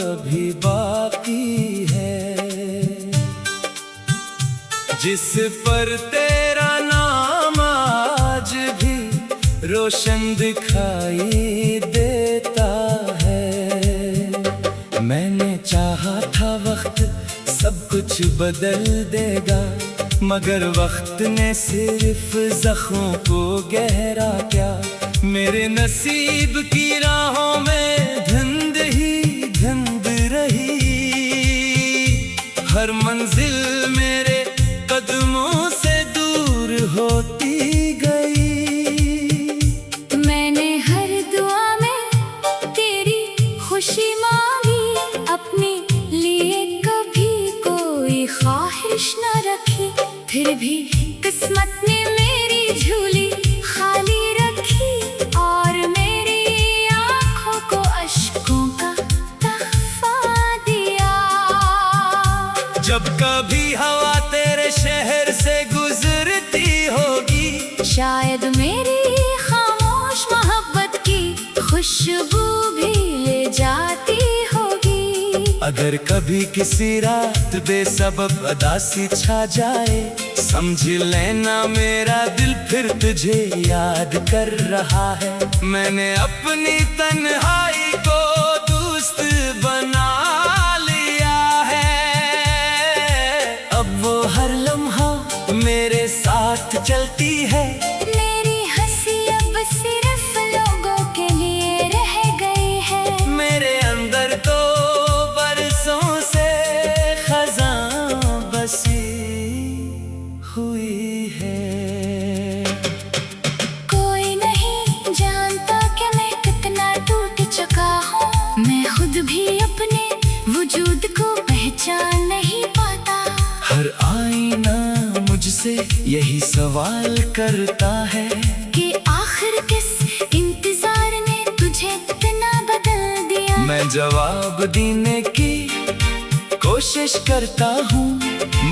अभी बाकी है, जिस पर तेरा नाम आज भी रोशन दिखाई देता है। मैंने चाहा था वक्त सब कुछ बदल देगा, मगर वक्त ने सिर्फ जख्मों को गहरा किया। मेरे नसीब की राहों में धुंध ही धुंध रही, हर मंजिल मेरे कदमों से दूर होती गई। मैंने हर दुआ में तेरी खुशी मांगी, अपने लिए कभी कोई ख्वाहिश न रखी। फिर भी किस्मत ने मेरी झोली खाली रखी, और मेरी आँखों को अश्कों का तहफा दिया। जब कभी हवा तेरे शहर से गुजरती होगी, शायद मेरी खामोश मोहब्बत की खुशबू भी ले जाती होगी। अगर कभी किसी रात बेसबब उदासी छा जाए, समझ लेना मेरा दिल फिर तुझे याद कर रहा है। मैंने अपनी तन्हाई को दोस्त बना लिया है, अब वो हर लम्हा मेरे साथ चलती है। मेरी हंसी अब सिर्फ लोगों के लिए रह गई है, मेरे अंदर तो बरसों से खज़ां बसी हुई है। कोई नहीं जानता कि मैं कितना टूट चुका हूँ, मैं खुद भी अपने वजूद को पहचान नहीं पाता। हर आईना मुझसे यही सवाल करता है कि आखिर किस इंतजार ने तुझे इतना बदल दिया। मैं जवाब देने की कोशिश करता हूँ,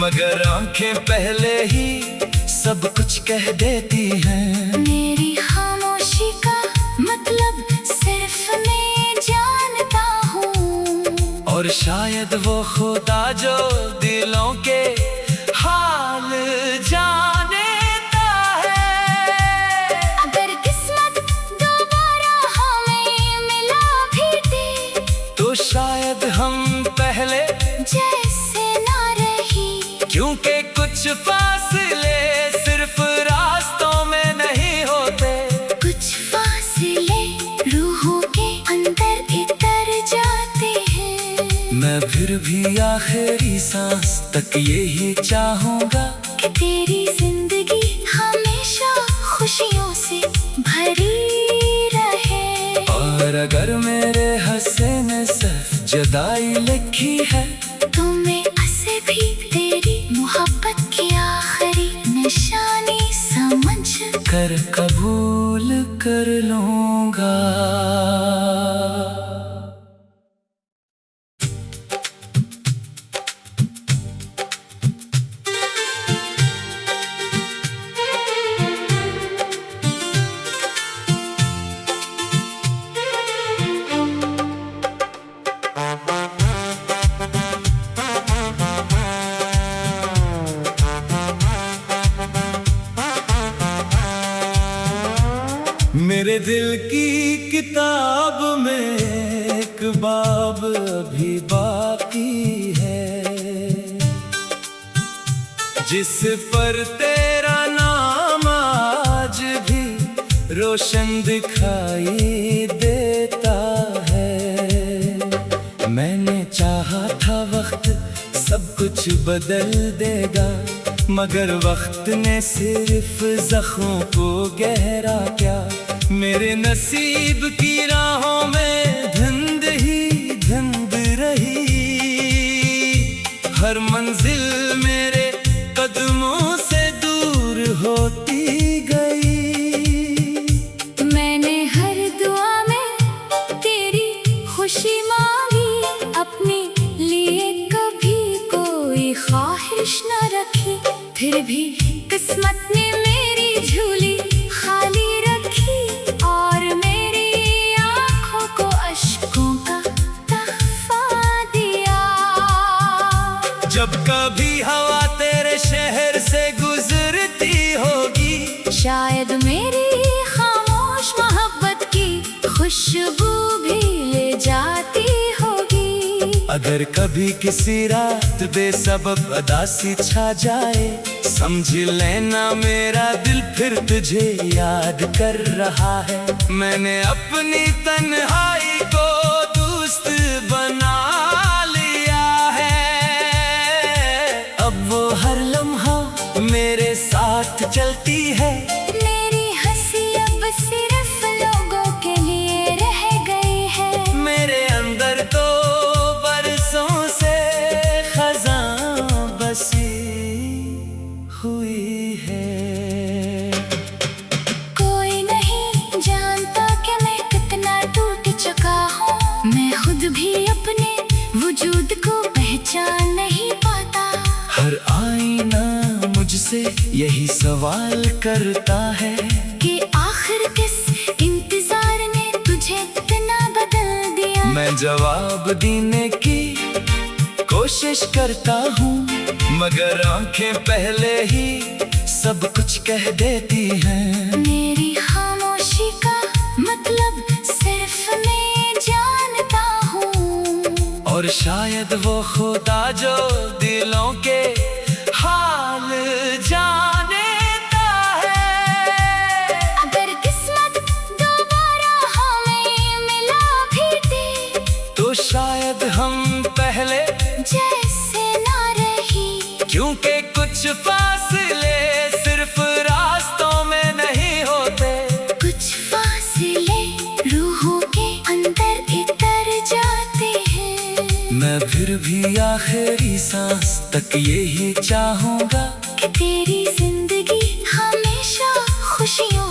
मगर आंखें पहले ही सब कुछ कह देती हैं। मेरी खामोशी का मतलब सिर्फ मैं जानता हूँ, और शायद वो खुदा जो दिलों के हाल जानता है। अगर किस्मत दोबारा हमें मिला भी दे, तो शायद हम पहले जैसे ना रही। क्योंकि कुछ फासले सिर्फ रास्तों में नहीं होते, कुछ फासले रूहों के अंदर भीतर जाते हैं। मैं फिर भी आखिरी सांस तक यही चाहूँगा कि तेरी जिंदगी हमेशा खुशियों से भरी रहे। और अगर मेरे हंसे ने सिर्फ जुदाई लिखी है, तो मैं हंसे भी तेरी मोहब्बत की आखिरी निशानी समझ कर कबूल कर लूँगा। मेरे दिल की किताब में एक बाब अभी बाकी है, जिस पर तेरा नाम आज भी रोशन दिखाई देता है। मैंने चाहा था वक्त सब कुछ बदल देगा, मगर वक्त ने सिर्फ जख्मों को गहरा किया। मेरे नसीब की राहों में धुंध ही धुंध रही, हर मंजिल मेरे कदमों से दूर होती गई। मैंने हर दुआ में तेरी खुशी मांगी, अपने लिए कभी कोई ख्वाहिश न रखी। फिर भी किस्मत ने मेरी झोली खाली रखी, और मेरी आँखों को अश्कों का तहफा कभी हवा तेरे शहर से गुजरती होगी। शायद मेरी खामोश मोहब्बत की खुशबू भी ले जाती होगी। अगर कभी किसी रात बेसबब उदासी छा जाए, समझ लेना मेरा दिल फिर तुझे याद कर रहा है। मैंने अपनी तन्हाई को दोस्त बना लिया है। अब वो हर लम्हा मेरे साथ चलती है। मेरी हंसी अब सिर्फ लोगों के लिए रह गई है। मेरे अंदर तो बरसों से खज़ां बसी हुई है। कोई नहीं जानता कि मैं कितना टूट चुका हूँ। मैं खुद भी अपने वजूद को पहचान नहीं पाता। हर आईना मुझसे यही सवाल करता है कि आखिर किस इंतजार ने तुझे इतना बदल दिया। मैं जवाब देने की कोशिश करता हूँ, मगर आंखें पहले ही सब कुछ कह देती हैं। मेरी खामोशी का मतलब सिर्फ मैं जानता हूँ। और शायद वो खुदा जो दिलों के हाल जानता है। अगर किस्मत दोबारा हमें मिला भी दे, तो शायद हम पहले जैसे ना रही। क्योंकि कुछ फासले सिर्फ रास्तों में नहीं होते। कुछ फासले रूहों के अंदर इतर जाते हैं। मैं फिर भी आखिरी सांस तक यही चाहूँगा कि तेरी जिंदगी हमेशा खुशियों